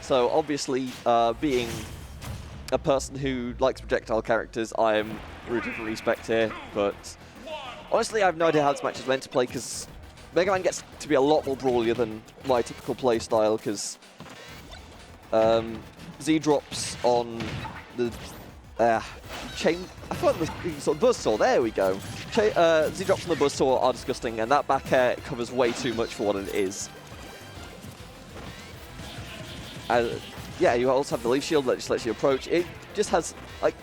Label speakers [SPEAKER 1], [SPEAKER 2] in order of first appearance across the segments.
[SPEAKER 1] So obviously, being a person who likes projectile characters, I am rooting for Reecepect here, but honestly I have no idea how this match is meant to play, because Mega Man gets to be a lot more brawlier than my typical play style, because Z drops on the chain. I thought it was sort of buzzsaw. There we go. Z drops on the buzzsaw are disgusting, and that back air covers way too much for what it is. Yeah, you also have the leaf shield that just lets you approach. It just has, like,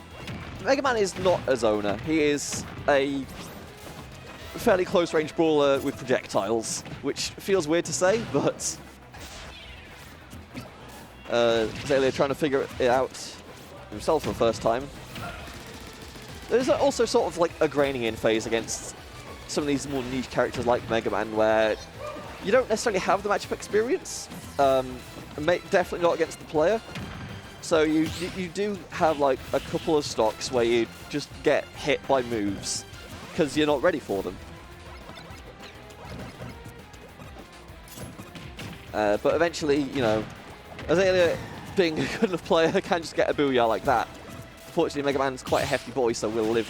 [SPEAKER 1] Mega Man is not a zoner. He is a fairly close-range brawler with projectiles, which feels weird to say, but Azalea trying to figure it out himself for the first time. There's also sort of like a graining in phase against some of these more niche characters like Mega Man, where you don't necessarily have the matchup experience. Definitely not against the player. So you do have like a couple of stocks where you just get hit by moves because you're not ready for them. But eventually, you know, Azalea, being a good enough player, can just get a booyah like that. Fortunately, Mega Man's quite a hefty boy, so we'll live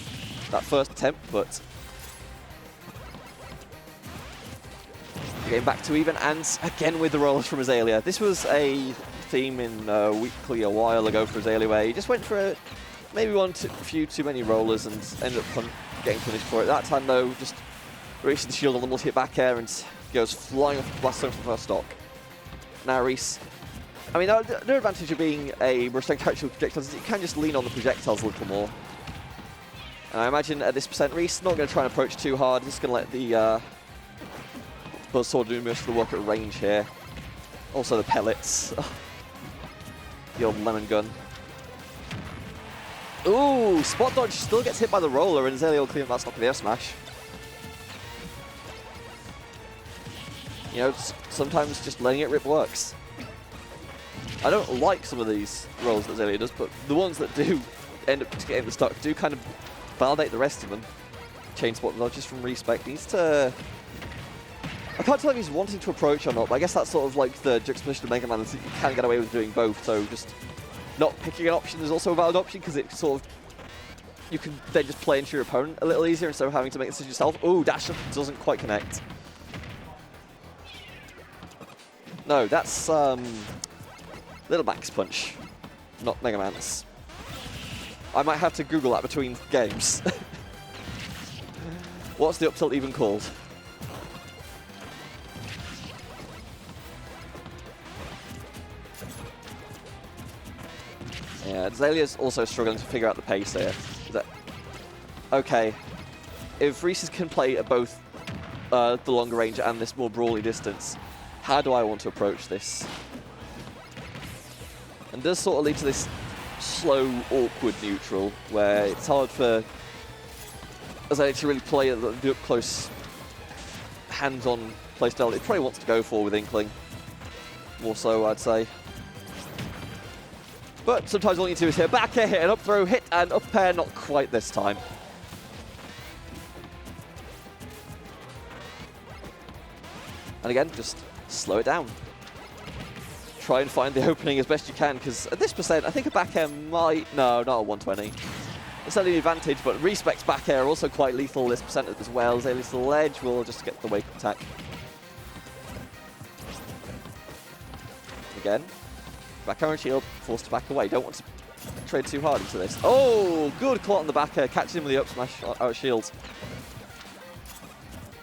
[SPEAKER 1] that first attempt, but getting back to even, and again with the rollers from Azalea. This was a theme in Weekly a while ago for Azalea, where he just went for maybe a few too many rollers and ended up getting punished for it. That time, though, just releases the shield on the multi-hit back air and goes flying off the blast zone for the first stock. Now Reese, I mean, the advantage of being a restrained character with projectiles is you can just lean on the projectiles a little more. And I imagine at this percent, Reese not going to try and approach too hard. Just going to let the buzzsaw do most of the work at range here. Also the pellets. The old lemon gun. Ooh, spot dodge still gets hit by the roller, and Azalea will clean up that stock with the F smash. You know, sometimes just letting it rip works. I don't like some of these rolls that Azalea does, but the ones that do end up getting the stock do kind of validate the rest of them. Chain spot dodges from Reecepect. Needs to... I can't tell if he's wanting to approach or not, but I guess that's sort of like the juxtaposition of Mega Man, is that you can get away with doing both, so just not picking an option is also a valid option, because it sort of... You can then just play into your opponent a little easier instead of having to make the decision yourself. Ooh, dash up doesn't quite connect. No, that's Little Max Punch, not Mega Man's. I might have to Google that between games. What's the up tilt even called? Yeah, Azalea's also struggling to figure out the pace here. Okay, if Reese's can play at both the longer range and this more brawly distance, how do I want to approach this? And does sort of lead to this slow, awkward neutral, where it's hard for Azalea to really play at the up-close, hands-on playstyle it probably wants to go for with Inkling. More so, I'd say. But sometimes all you need to do is hit a back air, hit an up throw, hit an up air, not quite this time. And again, just slow it down. Try and find the opening as best you can, because at this percent, I think a back air might... No, not a 120. It's only an advantage, but Reecepect's back air also quite lethal this percent as well. Azalea's ledge will just get the wake-up attack. Again. Back air and shield, forced to back away. Don't want to trade too hard into this. Oh, good caught on the back air, catching him with the up smash out shield.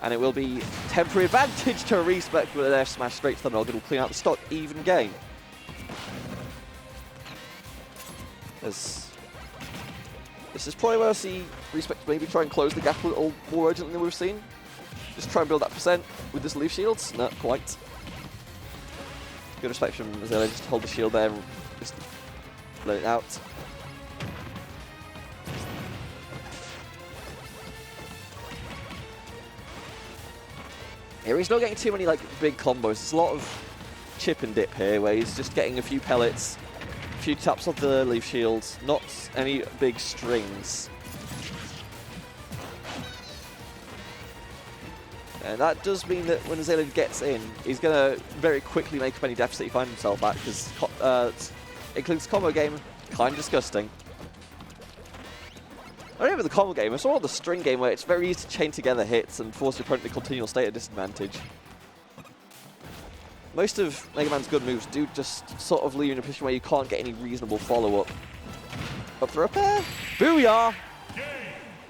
[SPEAKER 1] And it will be temporary advantage to Reecepect with an air smash straight to the noggin. Will clean out the stock, even game. This is probably where I see Reecepect maybe try and close the gap a little more urgently than we've seen. Just try and build that percent with this leaf shields. Not quite. Good respect from Azalea, just hold the shield there and just let it out. Yeah, he's not getting too many like big combos. It's a lot of chip and dip here, where he's just getting a few pellets, a few taps of the leaf shields, not any big strings. And that does mean that when Azalea gets in, he's going to very quickly make up any deficit he finds himself at, because it includes combo game, kind of disgusting. I don't even the combo game, it's all the string game where it's very easy to chain together hits and force your opponent to continual state of disadvantage. Most of Mega Man's good moves do just sort of leave you in a position where you can't get any reasonable follow-up. Up throw up air, booyah!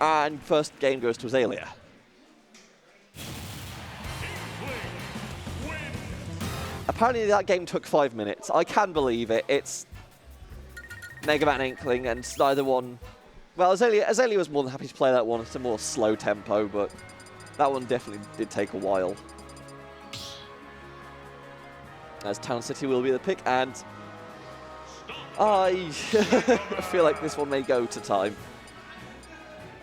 [SPEAKER 1] And first game goes to Azalea. Apparently that game took 5 minutes. I can believe it. It's Mega Man Inkling, and neither one... Well, Azalea was more than happy to play that one. It's a more slow tempo, but that one definitely did take a while. As Town City will be the pick, and I feel like this one may go to time.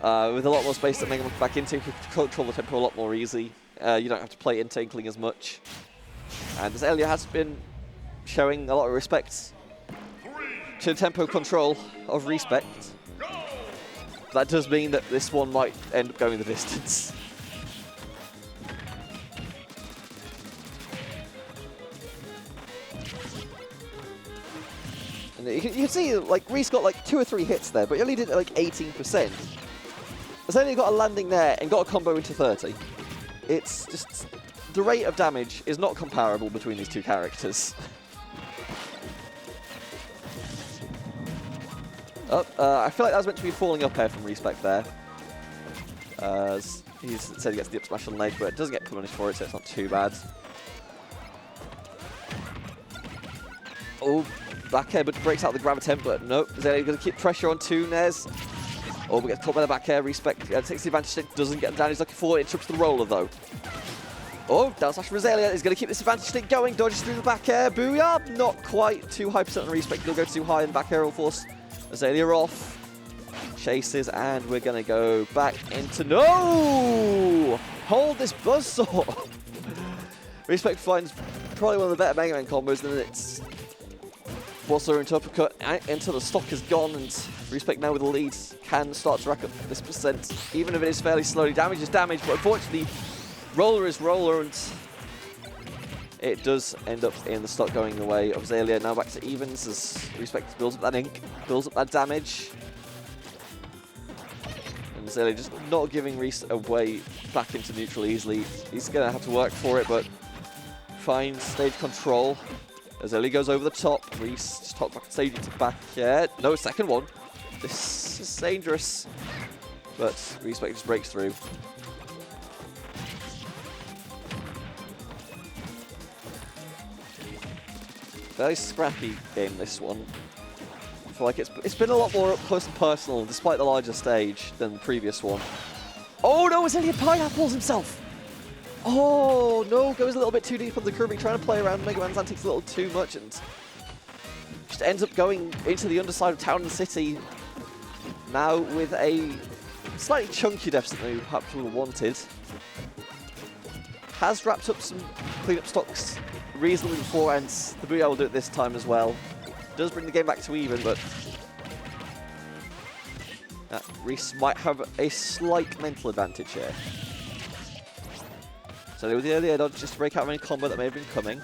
[SPEAKER 1] With a lot more space that Mega Man can back into, you can control the tempo a lot more easy. You don't have to play into Inkling as much. And Azalea has been showing a lot of respect to the tempo control of Reecepect. That does mean that this one might end up going the distance. And you can see, like, Reese got like 2 or 3 hits there, but he only did like 18%. Azalea got a landing there and got a combo into 30. It's just... The rate of damage is not comparable between these two characters. I feel like that was meant to be falling up air from Reecepect there. He said he gets the up smash on ledge, but it doesn't get punished for it, so it's not too bad. Oh, back air, but breaks out the grab attempt, but nope. Azalea going to keep pressure on Nez. Oh, we get caught by the back air. Reecepect takes the advantage, doesn't get down. He's looking forward, interrupts the roller though. Oh, down slash from Azalea is going to keep this advantage stick going, dodges through the back air, booyah! Not quite too high percent on Reecepect, he'll go too high and back air will force Azalea off. Chases, and we're going to go back into... No! Hold this buzzsaw! Reecepect finds probably one of the better Mega Man combos, and it's buzzsaw into uppercut until the stock is gone, and Reecepect now with the lead can start to rack up this percent, even if it is fairly slowly. Damage is damage, but unfortunately roller is roller, and it does end up in the stock going the way of Azalea. Now back to evens as Reecepect builds up that ink, builds up that damage. And Azalea just not giving Reese a way back into neutral easily. He's going to have to work for it, but finds stage control. Azalea goes over the top. Reese just top back stage into back. Yeah, no, second one. This is dangerous. But Reecepect just breaks through. Very scrappy game, this one. I feel like it's been a lot more up close and personal, despite the larger stage, than the previous one. Oh no, Azalea pineapples himself! Oh no, goes a little bit too deep on the curving, trying to play around Mega Man's antics a little too much, and just ends up going into the underside of Town and City. Now with a slightly chunky deficit than we perhaps would have wanted. Has wrapped up some cleanup stocks reasonably before, and the Booyah will do it this time as well. Does bring the game back to even, but Reese might have a slight mental advantage here. So with the early air dodge, just to break out of any combo that may have been coming.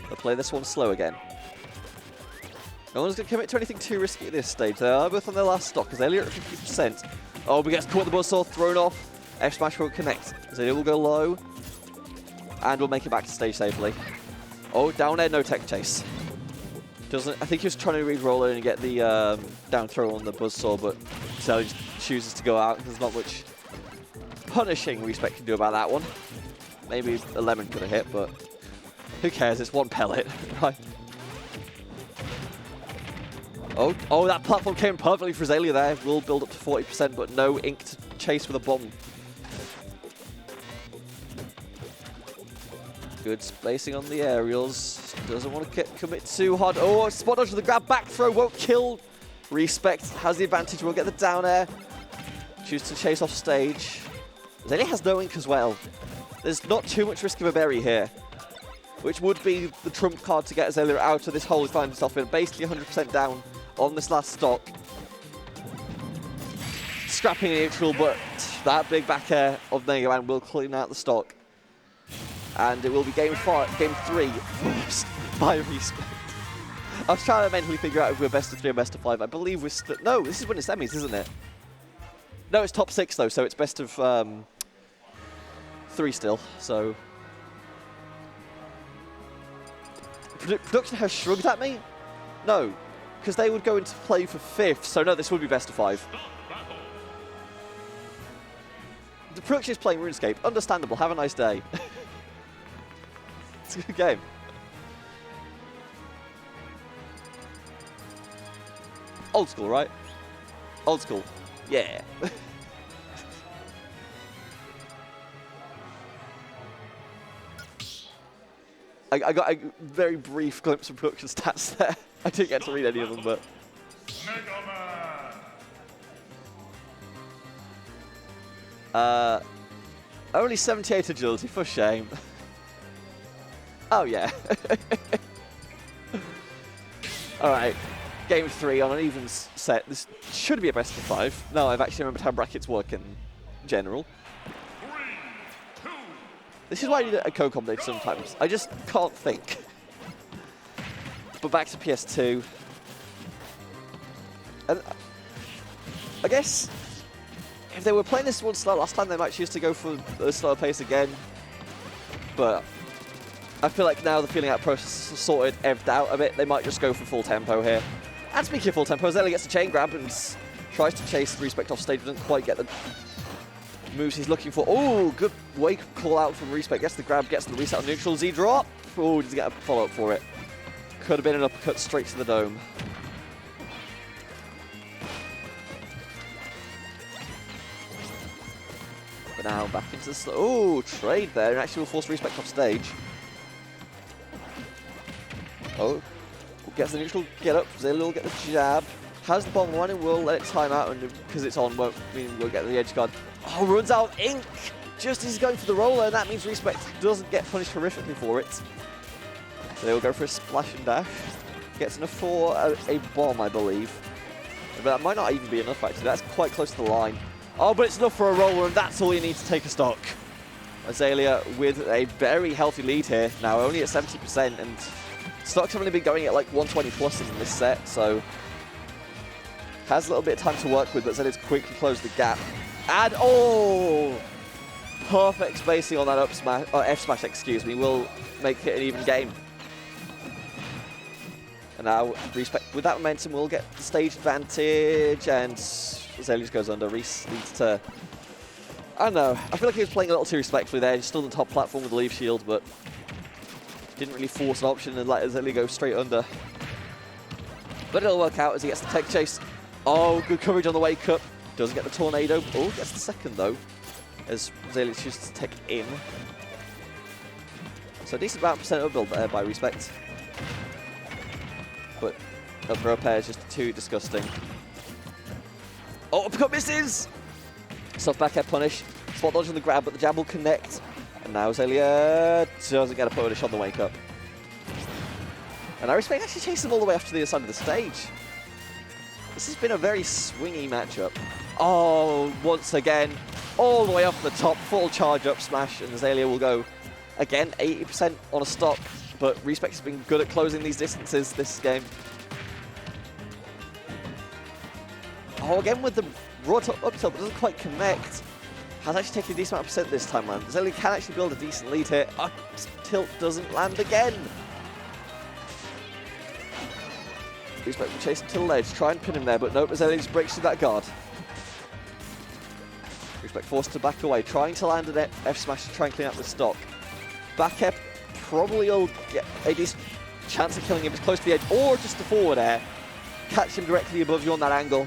[SPEAKER 1] They'll play this one slow again. No one's going to commit to anything too risky at this stage. They are both on their last stock, Azalea at 50%. Oh, but gets caught the buzzsaw, thrown off. F smash won't connect. Azalea will go low. And will make it back to stage safely. Oh, down air, no tech chase. I think he was trying to read roller and get the down throw on the buzzsaw, but Azalea just chooses to go out. There's not much punishing Reecepect can do about that one. Maybe a lemon could have hit, but who cares? It's one pellet, right? Oh, that platform came perfectly for Azalea there. Will build up to 40%, but no ink to chase with a bomb. Good spacing on the aerials. Doesn't want to commit too hard. Oh, spot dodge with the grab, back throw won't kill. Reecepect has the advantage. We'll get the down air. Choose to chase off stage. Azalea has no ink as well. There's not too much risk of a berry here, which would be the trump card to get Azalea out of this hole he finds himself in. Basically 100% down on this last stock. scrapping in neutral, but that big back air of Mega Man will clean out the stock. And it will be game 3 forced by Reecepect. I was trying to mentally figure out if we're best of 3 or best of 5. I believe we're still... No, this is winning semis, isn't it? No, it's top 6 though, so it's best of 3 still, so... Production has shrugged at me? No, because they would go into play for 5th, so no, this would be best of 5. The production is playing RuneScape. Understandable, have a nice day. It's a good game. Old school, right? Old school. Yeah. I got a very brief glimpse of production stats there. I didn't get to read any of them, but... Only 78 agility, for shame. Oh, yeah. Alright, game 3 on an even set. This should be a best of 5. No, I've actually remembered how brackets work in general. This is why I need a code combination sometimes. I just can't think. But back to PS2. And I guess if they were playing this one slow last time, they might choose to go for a slower pace again. But I feel like now the feeling out process is sorted, ev'd out a bit. They might just go for full tempo here. And speaking of full tempo, Azalea gets the chain grab and tries to chase Reecepect off stage, doesn't quite get the moves he's looking for. Oh, good wake call out from Reecepect. Gets the grab, gets the reset on neutral. Z drop. Oh, does he get a follow up for it? Could have been an uppercut straight to the dome. But now back into the oh, trade there, and actually will force Reecepect off stage. Oh, gets the neutral get up. Azalea will get the jab. Has the bomb running, will let it time out, and because it's on, won't mean we'll get the edge guard. Oh, runs out of ink just as he's going for the roller, and that means Reecepect doesn't get punished horrifically for it. So they will go for a splash and dash. Gets enough for a bomb, I believe. But that might not even be enough, actually. That's quite close to the line. Oh, but it's enough for a roller, and that's all you need to take a stock. Azalea with a very healthy lead here, now only at 70%, and stocks have only been going at like 120 plus in this set, so has a little bit of time to work with, but Azalea's quickly closed the gap. And oh, perfect spacing on that up smash, F smash, excuse me, will make it an even game. And now Reecepect with that momentum will get the stage advantage, and Azalea just goes under. Reese needs to, I don't know, I feel like he was playing a little too respectfully there. He's still on the top platform with the leaf shield, but didn't really force an option and let Azalea go straight under. But it'll work out as he gets the tech chase. Oh, good coverage on the wake up. Doesn't get the tornado. Oh, gets the second though, as Azalea chooses to take in. So decent amount of percent upbuild there by Reecepect. But up throw pair is just too disgusting. Oh, uppercut misses! Soft back air punish. Spot dodge on the grab, but the jab will connect. And now Azalea doesn't get a punish on the wake up. And now Reecepect actually chases him all the way off to the other side of the stage. This has been a very swingy matchup. Oh, once again, all the way off the top, full charge up smash, and Azalea will go, again, 80% on a stock, but Reecepect has been good at closing these distances this game. Oh, again with the raw up tilt, but doesn't quite connect. Has actually taken a decent amount of percent this time around. Azalea can actually build a decent lead here. Up tilt doesn't land again. Reecepect will chase him to the ledge, try and pin him there, but nope, Azalea just breaks through that guard. Reecepect forced to back away, trying to land an F smash to try and clean up the stock. Back air probably will get a decent chance of killing him if it's close to the edge, or just the forward air. Catch him directly above you on that angle.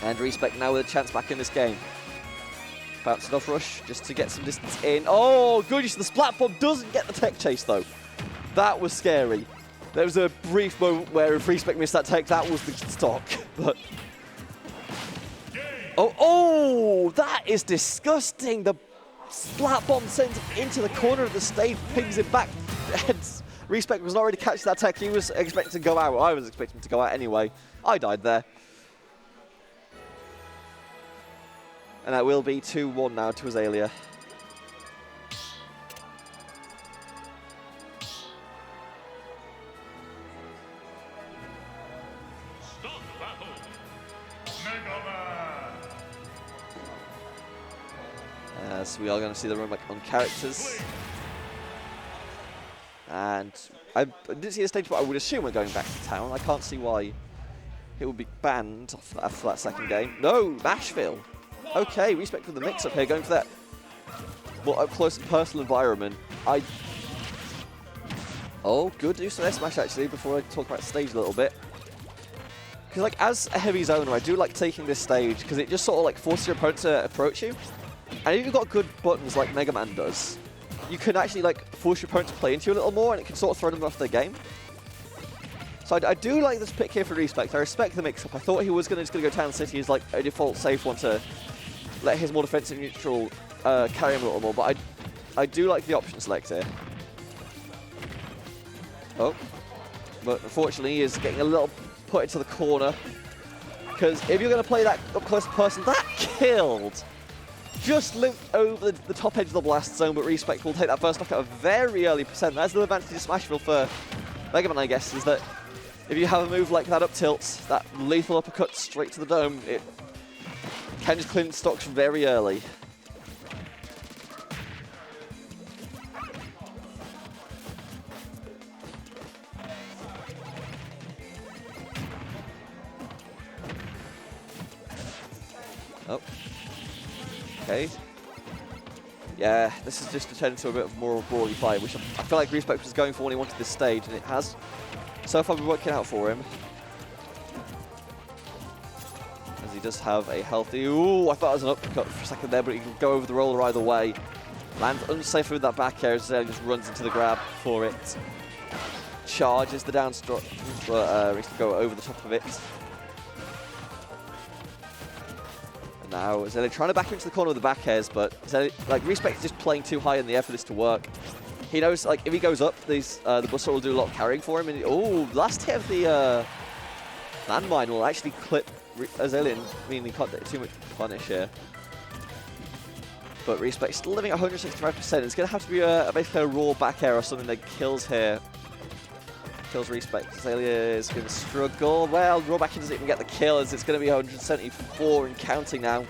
[SPEAKER 1] And Reecepect now with a chance back in this game. Bouncing off rush just to get some distance in. Oh, good use of the splat bomb, doesn't get the tech chase though. That was scary. There was a brief moment where if Reecepect missed that tech, that was the stock. But oh, that is disgusting. The splat bomb sends him into the corner of the stage, pings it back. And Reecepect was not ready to catch that tech. He was expecting to go out. I was expecting to go out anyway. I died there. And that will be 2-1 now to Azalea. So we are going to see the run back on characters. And I didn't see the stage, but I would assume we're going back to town. I can't see why it would be banned after that second game. No, Nashville. Okay, Reecepect with the mix-up here, going for that more up close and personal environment. Oh, good use of their smash actually, before I talk about the stage a little bit. Because like as a heavy zoner, I do like taking this stage because it just sort of like forces your opponent to approach you. And if you've got good buttons like Mega Man does, you can actually like force your opponent to play into you a little more, and it can sort of throw them off their game. So I do like this pick here for Reecepect. I respect the mix-up. I thought he was just going to go Town City as like a default safe one to let his more defensive neutral carry him a little more, but I do like the option select here. Oh, but unfortunately he is getting a little put into the corner, because if you're going to play that up close person, that killed! Just looped over the top edge of the blast zone, but Reecepect will take that first knock at a very early percent. That's the advantage of Smashville for Mega Man, I guess, is that if you have a move like that up tilt, that lethal uppercut straight to the dome, it can just clean stocks very early. Oh. Okay. Yeah, this is just turned into a bit of more of a brawly fight, which I feel like Reecepect was going for when he wanted this stage, and it has so far been working out for him. As he does have a healthy... Ooh, I thought it was an uppercut for a second there, but he can go over the roller either way. Lands unsafe with that back air, as just runs into the grab for it. Charges the down stroke, but needs to go over the top of it. Now, Azalea trying to back into the corner with the back airs, but Azalea, like Reecepect is just playing too high in the air for this to work. He knows, like, if he goes up, these the Buster will do a lot of carrying for him. And oh, last hit of the landmine will actually clip Azalea. I mean, he can't get too much punish here. But Reecepect still living at 165%. It's going to have to be basically a raw back air or something that kills here. Kills Reecepect. Azalea is going to struggle. Well, raw back doesn't even get the kill, as it's going to be 174 and counting now.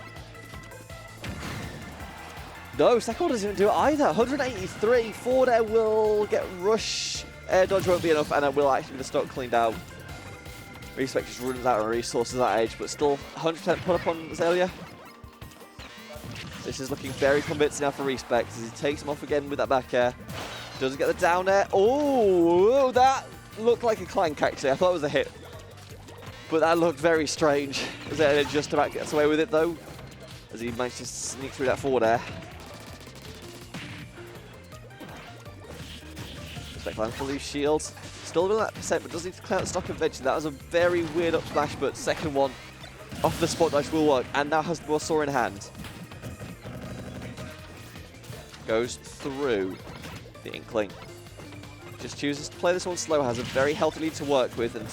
[SPEAKER 1] No, second one doesn't even do it either. 183. Forward air will get rush. Air dodge won't be enough, and it will actually be the stock cleaned out. Reecepect just runs out of resources at that age, but still 100% put up on Azalea. This is looking very convincing now for Reecepect as he takes him off again with that back air. Doesn't get the down air. Oh, that looked like a clank actually. I thought it was a hit, but that looked very strange. Azalea just about gets away with it though, as he managed to sneak through that forward air. Reecepect lands full shield. Still doing that percent, but does need to clear out stock eventually. That was a very weird up smash, but second one off the spot dice will work, and now has the Buster in hand. Goes through the Inkling. Just chooses to play this one slow, has a very healthy lead to work with, and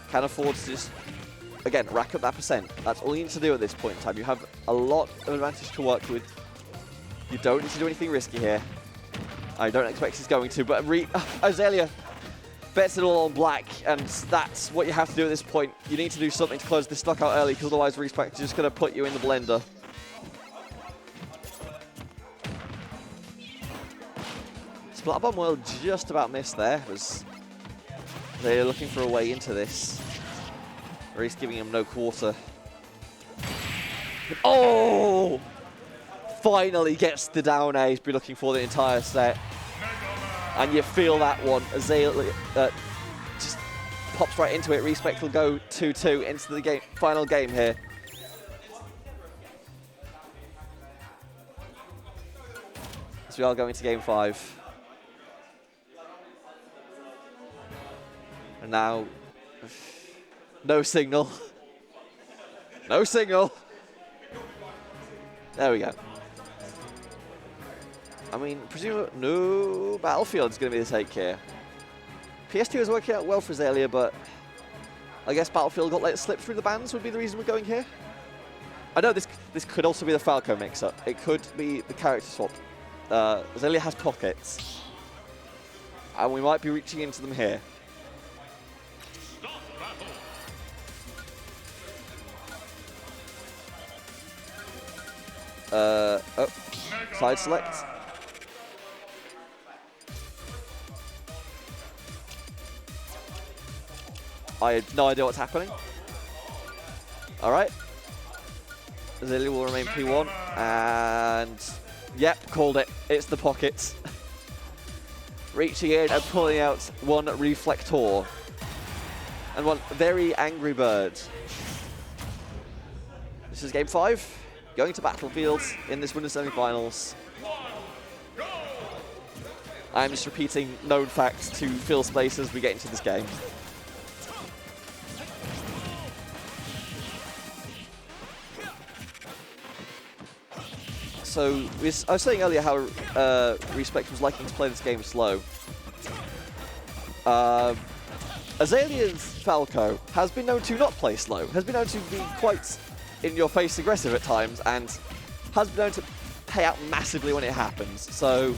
[SPEAKER 1] can afford to just, again, rack up that percent. That's all you need to do at this point in time. You have a lot of advantage to work with. You don't need to do anything risky here. I don't expect he's going to, but Azalea bets it all on black, and that's what you have to do at this point. You need to do something to close this stock out early, because otherwise Reecepect is just going to put you in the blender. Splat Bomb will just about miss there, as they're looking for a way into this. Reese giving him no quarter. Oh! Finally gets the down air he's been looking for the entire set. And you feel that one. Azalea just pops right into it. Reecepect will go 2-2 into the game, final game here. So we are going to game 5. And now, no signal. No signal. There we go. I mean, presumably, no, Battlefield's going to be the take here. PS2 is working out well for Azalea, but I guess Battlefield got let slip through the bans would be the reason we're going here. I know this this could also be the Falco mix-up. It could be the character swap. Azalea has pockets. And we might be reaching into them here. Oh, side select. I have no idea what's happening. Alright. Azalea will remain P1, and yep, called it. It's the pockets. Reaching in and pulling out one Reflector. And one very angry bird. This is game 5. Going to battlefields in this winners semi-finals. I'm just repeating known facts to fill space as we get into this game. So, I was saying earlier how Reecepect was liking to play this game slow. Azalea's Falco has been known to not play slow, has been known to be quite in-your-face aggressive at times, and has been known to pay out massively when it happens. So,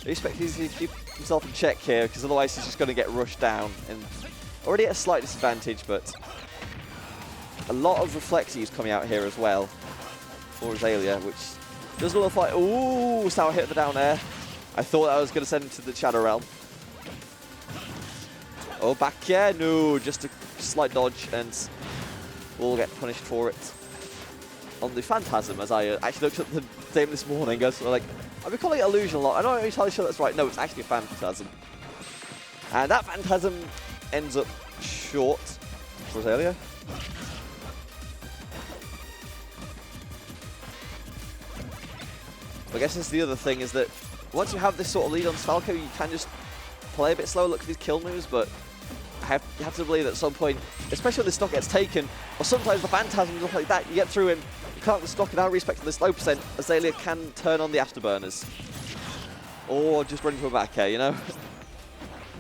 [SPEAKER 1] Reecepect needs to keep himself in check here, because otherwise he's just going to get rushed down. And already at a slight disadvantage, but a lot of reflecties coming out here as well for Azalea, which does a little fight. Ooh, sour hit the down air. I thought I was going to send him to the Shadow Realm. Oh, back here. No, just a slight dodge, and we'll get punished for it. On the Phantasm, as I actually looked at the game this morning, I've been calling it Illusion a lot. I'm not entirely sure that's right. No, it's actually a Phantasm. And that Phantasm ends up short for Azalea. I guess that's the other thing, is that once you have this sort of lead on Falco, you can just play a bit slower, look for these kill moves, but you have to believe that at some point, especially when the stock gets taken, or sometimes the Phantasm stuff like that, you get through and you can't stock it out, respect to this low percent, Azalea can turn on the afterburners. Or just run into a back air, you know?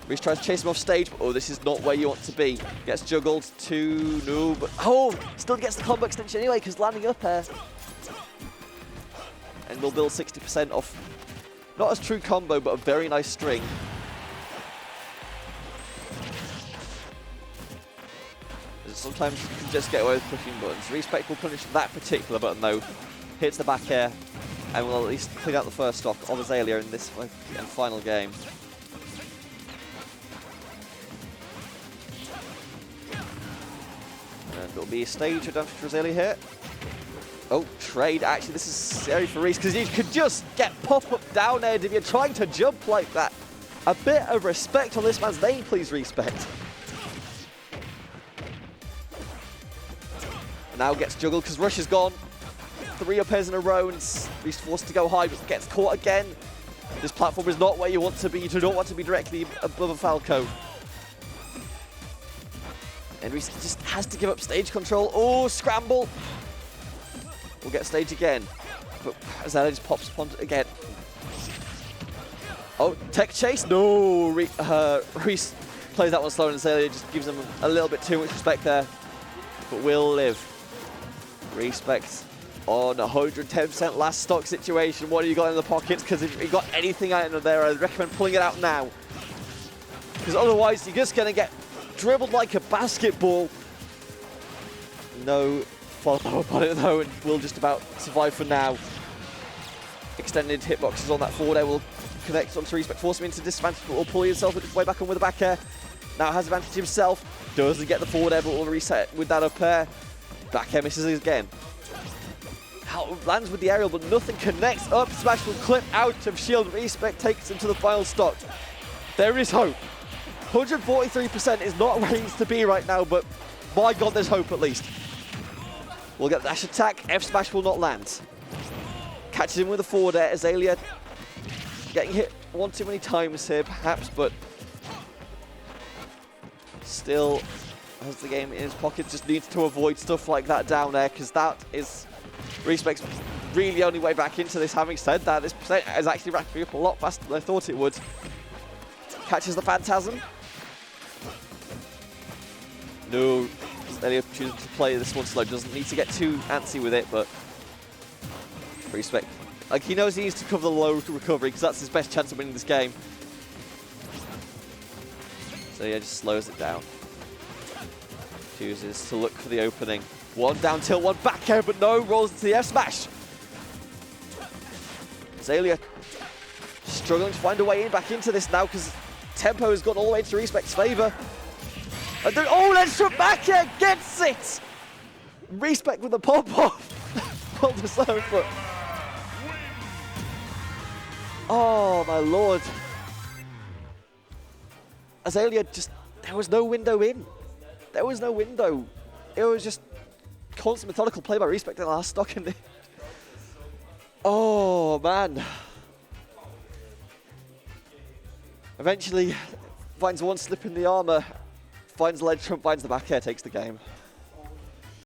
[SPEAKER 1] Reese tries to chase him off stage, but oh, this is not where you want to be. Gets juggled to, no, but oh, still gets the combo extension anyway, because landing up air. And we'll build 60% off, not a true combo, but a very nice string. Sometimes you can just get away with pushing buttons. Reecepect will punish that particular button though. Hits the back air, and will at least clean out the first stock of Azalea in this and final game. And it'll be a stage advantage for Azalea here. Oh, trade. Actually, this is scary for Reese, because you could just get pop-up down air if you're trying to jump like that. A bit of respect on this man's name, please, Reecepect. Now gets juggled because Rush is gone. 3 up airs in a row, and Reese forced to go high, but gets caught again. This platform is not where you want to be. You do not want to be directly above a Falco. And Reese just has to give up stage control. Oh, scramble. We'll get stage again. But Azalea just pops upon it again. Oh, tech chase. No. Reese plays that one slow, and Azalea just gives him a little bit too much respect there. But will live. Reecepect on 110% last stock situation. What have you got in the pockets? Because if you got anything out of there, I'd recommend pulling it out now. Because otherwise, you're just going to get dribbled like a basketball. No follow-up on it, though, and we'll just about survive for now. Extended hitboxes on that forward air will connect onto Reecepect, force him into disadvantage, but will pull himself way back on with the back air. Now has advantage himself. Doesn't get the forward air, but will reset with that up air. Back air misses again. Lands with the aerial, but nothing connects. Up smash will clip out of shield. Reecepect takes him to the final stock. There is hope. 143% is not where he needs to be right now, but my God, there's hope at least. We'll get the dash attack. F smash will not land. Catches him with the forward air. Azalea getting hit one too many times here, perhaps, but still has the game in his pocket. Just needs to avoid stuff like that down there, because that is Reecepect's really only way back into this. Having said that, this percent is actually racking up a lot faster than I thought it would. Catches the Phantasm. No, Azalea chooses to play this one slow. Doesn't need to get too antsy with it, but Reecepect, like, he knows he needs to cover the low recovery because that's his best chance of winning this game. So yeah, just slows it down. Chooses to look for the opening. One down tilt, one back air, but no, rolls into the F smash. Azalea struggling to find a way in back into this now because tempo has gone all the way to Reecepect's favour. And then, oh, Reecepect back air gets it! Reecepect with a pop-off. Well deserved, but... Oh, my lord. Azalea just... There was no window in. There was no window. It was just constant methodical play by Reecepect in the last stock in the... Oh, man. Eventually, finds one slip in the armor, finds ledge trump, finds the back air, takes the game.